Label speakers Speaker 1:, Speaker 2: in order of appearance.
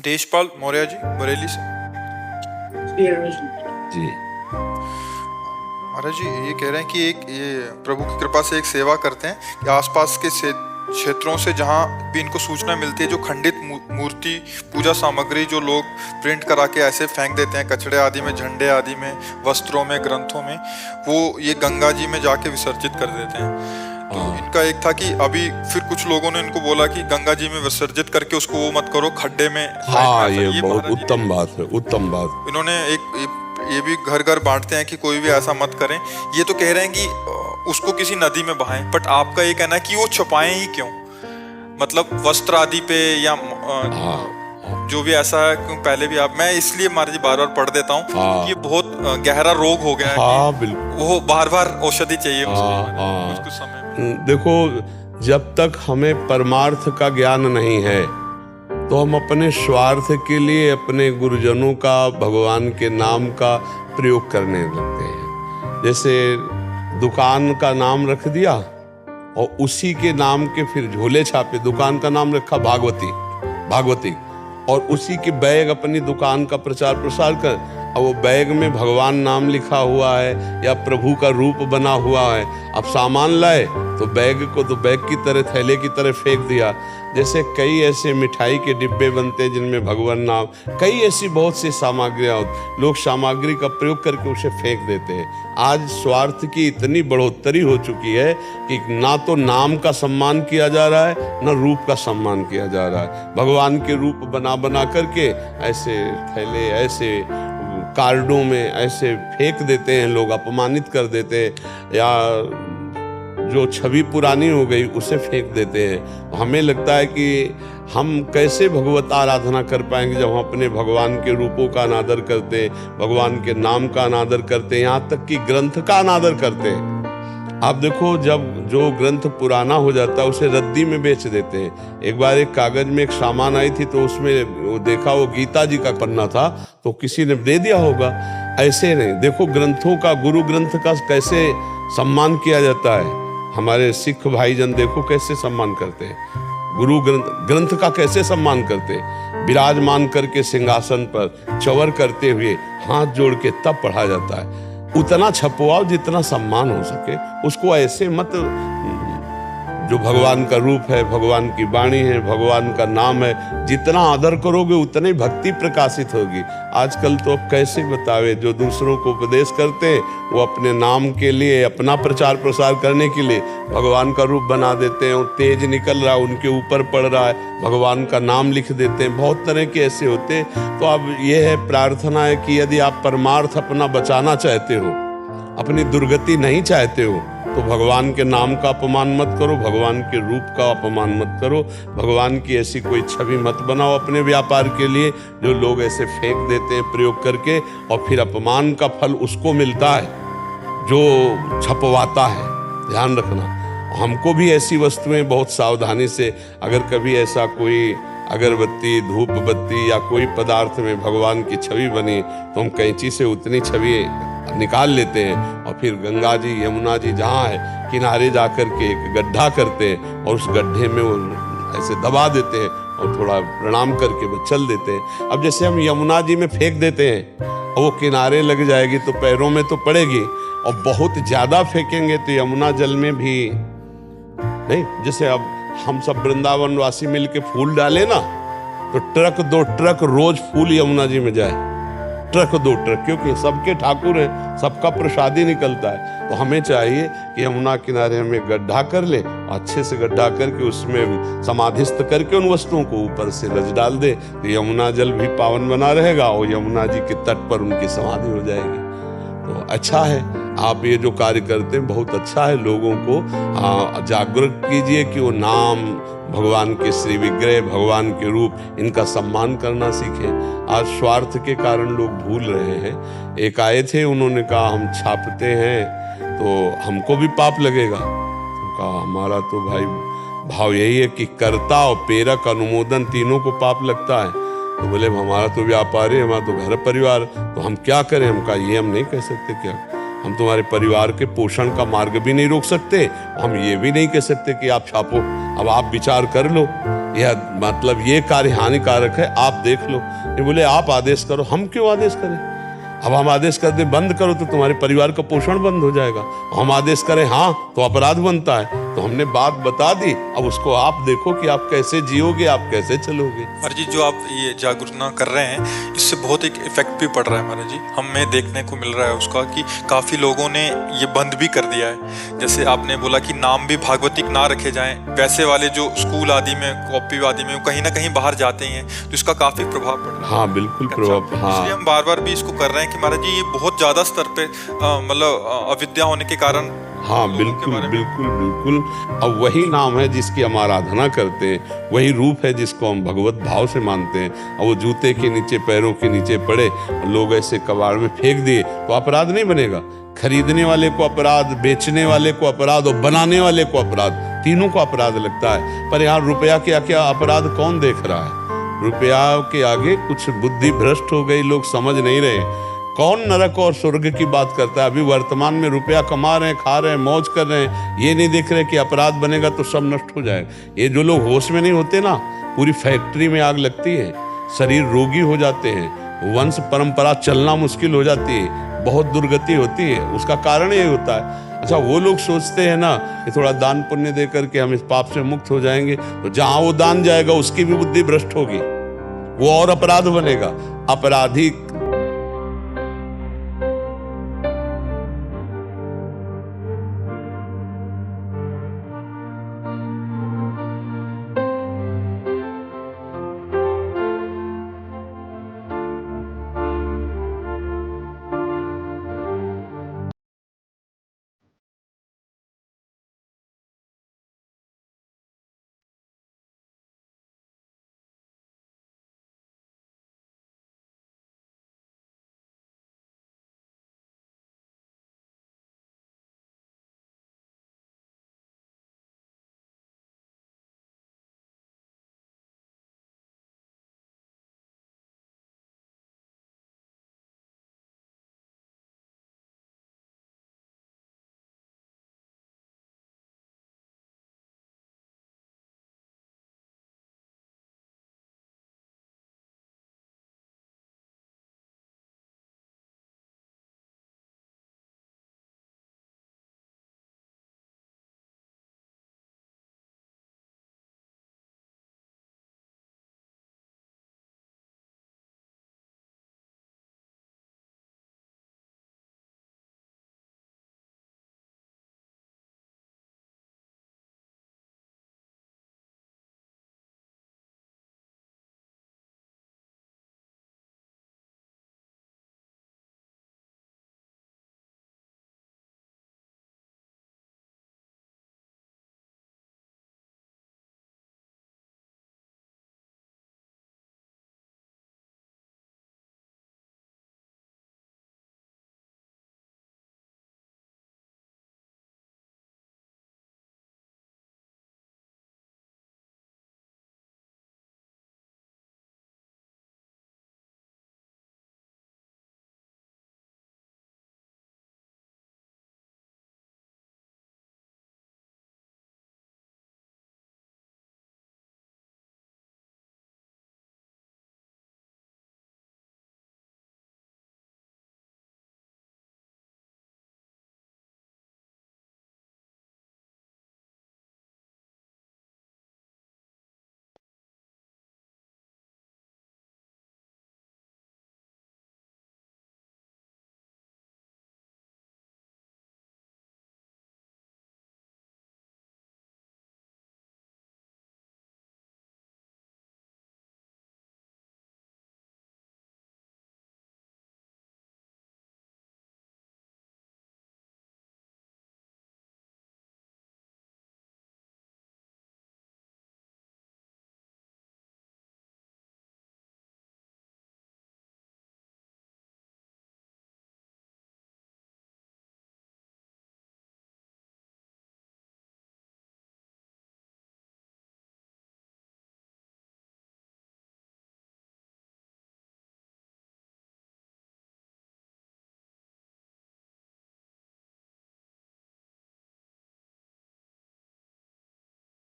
Speaker 1: तेजपाल मौर्य जी, बरेली से।
Speaker 2: जी
Speaker 1: महाराज जी ये कह रहे हैं कि एक ये प्रभु की कृपा से एक सेवा करते हैं कि आसपास के क्षेत्रों से जहाँ भी इनको सूचना मिलती है, जो खंडित मूर्ति पूजा सामग्री जो लोग प्रिंट करा के ऐसे फेंक देते हैं कचड़े आदि में, झंडे आदि में, वस्त्रों में, ग्रंथों में, वो ये गंगा जी में जाके विसर्जित कर देते हैं। तो इनका एक था कि अभी फिर कुछ लोगों ने इनको बोला कि गंगा जी में विसर्जित करके उसको वो मत करो, खड्डे में।
Speaker 2: हाँ, ये बहुत उत्तम बात है, उत्तम बात।
Speaker 1: इन्होंने ये भी घर घर बांटते हैं कि कोई भी ऐसा मत करें। ये तो कह रहे हैं कि उसको किसी नदी में बहाएं, बट आपका ये कहना है कि वो छुपाएं ही क्यों, मतलब वस्त्र आदि पे या जो भी ऐसा है। क्यों पहले भी मैं इसलिए महाराज जी बार बार पढ़ देता हूँ कि ये बहुत गहरा रोग हो गया है कि वो बार बार औषधि चाहिए कुछ समय।
Speaker 2: देखो, जब तक हमें परमार्थ का ज्ञान नहीं है तो हम अपने स्वार्थ के लिए अपने गुरुजनों का, भगवान के नाम का प्रयोग करने लगते हैं। जैसे दुकान का नाम रख दिया और उसी के नाम के फिर झोले छापे। दुकान का नाम रखा भागवती और उसी के बैग अपनी दुकान का प्रचार प्रसार कर, और वो बैग में भगवान नाम लिखा हुआ है या प्रभु का रूप बना हुआ है। अब सामान लाए तो बैग को तो बैग की तरह, थैले की तरह फेंक दिया। जैसे कई ऐसे मिठाई के डिब्बे बनते हैं जिनमें भगवान नाम, कई ऐसी बहुत सी सामग्रियाँ, लोग सामग्री का प्रयोग करके उसे फेंक देते हैं। आज स्वार्थ की इतनी बढ़ोतरी हो चुकी है कि ना तो नाम का सम्मान किया जा रहा है, ना रूप का सम्मान किया जा रहा है। भगवान के रूप बना बना करके ऐसे थैले, ऐसे कार्डों में ऐसे फेंक देते हैं लोग, अपमानित कर देते हैं, या जो छवि पुरानी हो गई उसे फेंक देते हैं। हमें लगता है कि हम कैसे भगवत आराधना कर पाएंगे जब हम अपने भगवान के रूपों का अनादर करते हैं, भगवान के नाम का अनादर करते हैं, यहाँ तक कि ग्रंथ का अनादर करते हैं। आप देखो, जब जो ग्रंथ पुराना हो जाता है उसे रद्दी में बेच देते हैं। एक बार एक कागज में एक सामान आई थी तो उसमें वो देखा वो गीता जी का पन्ना था तो किसी ने दे दिया होगा। ऐसे नहीं, देखो ग्रंथों का, गुरु ग्रंथ का कैसे सम्मान किया जाता है। हमारे सिख भाईजन देखो कैसे सम्मान करते हैं, गुरु ग्रंथ का कैसे सम्मान करते हैं। विराजमान करके सिंहासन पर चवर करते हुए हाथ जोड़ के तब पढ़ा जाता है। उतना छपवाओ जितना सम्मान हो सके, उसको ऐसे मत। जो भगवान का रूप है, भगवान की वाणी है, भगवान का नाम है, जितना आदर करोगे उतनी भक्ति प्रकाशित होगी। आजकल तो अब कैसे बतावे, जो दूसरों को उपदेश करते हैं वो अपने नाम के लिए, अपना प्रचार प्रसार करने के लिए भगवान का रूप बना देते हैं। और तेज निकल रहा है, उनके ऊपर पड़ रहा है, भगवान का नाम लिख देते हैं। बहुत तरह के ऐसे होते हैं। तो अब ये है, प्रार्थना है कि यदि आप परमार्थ अपना बचाना चाहते हो, अपनी दुर्गति नहीं चाहते हो, तो भगवान के नाम का अपमान मत करो, भगवान के रूप का अपमान मत करो, भगवान की ऐसी कोई छवि मत बनाओ अपने व्यापार के लिए जो लोग ऐसे फेंक देते हैं प्रयोग करके, और फिर अपमान का फल उसको मिलता है जो छपवाता है। ध्यान रखना, हमको भी ऐसी वस्तुएं बहुत सावधानी से, अगर कभी ऐसा कोई अगरबत्ती, धूप बत्ती या कोई पदार्थ में भगवान की छवि बनी तो हम कैंची से उतनी छवि निकाल लेते हैं और फिर गंगा जी, यमुना जी जहाँ है किनारे जाकर के एक गड्ढा करते हैं और उस गड्ढे में वो ऐसे दबा देते हैं और थोड़ा प्रणाम करके वो चल देते हैं। अब जैसे हम यमुना जी में फेंक देते हैं और वो किनारे लग जाएगी तो पैरों में तो पड़ेगी, और बहुत ज़्यादा फेंकेंगे तो यमुना जल में भी नहीं। जैसे अब हम सब वृंदावन वासी मिल के फूल डाले ना, तो ट्रक 2 ट्रक रोज फूल यमुना जी में जाए, ट्रक 2 ट्रक, क्योंकि सबके ठाकुर हैं, सबका प्रसादी निकलता है। तो हमें चाहिए कि यमुना किनारे हमें गड्ढा कर ले, अच्छे से गड्ढा करके उसमें समाधिस्थ करके उन वस्तुओं को ऊपर से रच डाल दे, तो यमुना जल भी पावन बना रहेगा और यमुना जी के तट पर उनकी समाधि हो जाएगी। तो अच्छा है, आप ये जो कार्य करते हैं बहुत अच्छा है। लोगों को जागरूक कीजिए कि वो नाम, भगवान के श्री विग्रह, भगवान के रूप, इनका सम्मान करना सीखें। आज स्वार्थ के कारण लोग भूल रहे हैं। एक आए थे, उन्होंने कहा हम छापते हैं तो हमको भी पाप लगेगा। तो कहा हमारा तो भाई भाव यही है कि कर्ता और प्रेरक, अनुमोदन, तीनों को पाप लगता है। तो बोले हमारा तो व्यापार है, हमारा तो घर परिवार, तो हम क्या करें। हम कहा ये हम नहीं कह सकते, क्या हम तुम्हारे परिवार के पोषण का मार्ग भी नहीं रोक सकते, हम ये भी नहीं कह सकते कि आप छापो। अब आप विचार कर लो, यह मतलब ये कार्य हानिकारक है, आप देख लो। ये बोले आप आदेश करो। हम क्यों आदेश करें? अब हम आदेश कर दे बंद करो तो तुम्हारे परिवार का पोषण बंद हो जाएगा। हम आदेश करें हाँ तो अपराध बनता है। तो हमने बात बता दी, अब उसको आप देखो कि आप कैसे जियोगे, आप कैसे चलोगे।
Speaker 1: महाराज जी, जो आप ये जागरूकता कर रहे हैं, इससे बहुत एक इफेक्ट भी पड़ रहा है महाराज जी। हमें देखने को मिल रहा है उसका कि काफ़ी लोगों ने ये बंद भी कर दिया है। जैसे आपने बोला कि नाम भी भागवतिक ना रखे जाएं, पैसे वाले जो स्कूल आदि में, कॉपी आदि में कहीं ना कहीं बाहर जाते हैं, तो इसका काफ़ी प्रभाव पड़ रहा है।
Speaker 2: हाँ बिल्कुल प्रभाव। हाँ,
Speaker 1: इसलिए हम बार बार भी इसको कर रहे हैं कि महाराज जी ये बहुत ज़्यादा स्तर पे मतलब अविद्या होने के कारण।
Speaker 2: हाँ बिल्कुल बिल्कुल बिल्कुल। अब वही नाम है जिसकी हम आराधना करते हैं, वही रूप है जिसको हम भगवत भाव से मानते हैं। और वो जूते के नीचे, पैरों के नीचे पड़े, लोग ऐसे कबाड़ में फेंक दिए तो अपराध नहीं बनेगा। खरीदने वाले को अपराध, बेचने वाले को अपराध और बनाने वाले को अपराध, तीनों को अपराध लगता है। पर यहाँ रुपया क्या क्या अपराध कौन देख रहा है? रुपया के आगे कुछ बुद्धि भ्रष्ट हो गई, लोग समझ नहीं रहे। कौन नरक और स्वर्ग की बात करता है? अभी वर्तमान में रुपया कमा रहे हैं, खा रहे हैं, मौज कर रहे हैं, ये नहीं देख रहे कि अपराध बनेगा तो सब नष्ट हो जाएगा। ये जो लोग होश में नहीं होते ना, पूरी फैक्ट्री में आग लगती है, शरीर रोगी हो जाते हैं, वंश परंपरा चलना मुश्किल हो जाती है, बहुत दुर्गति होती है। उसका कारण ये होता है। अच्छा, वो लोग सोचते हैं ना कि थोड़ा दान पुण्य दे करके हम इस पाप से मुक्त हो जाएंगे, तो जहाँ वो दान जाएगा उसकी भी बुद्धि भ्रष्ट होगी, वो और अपराध बनेगा। अपराधी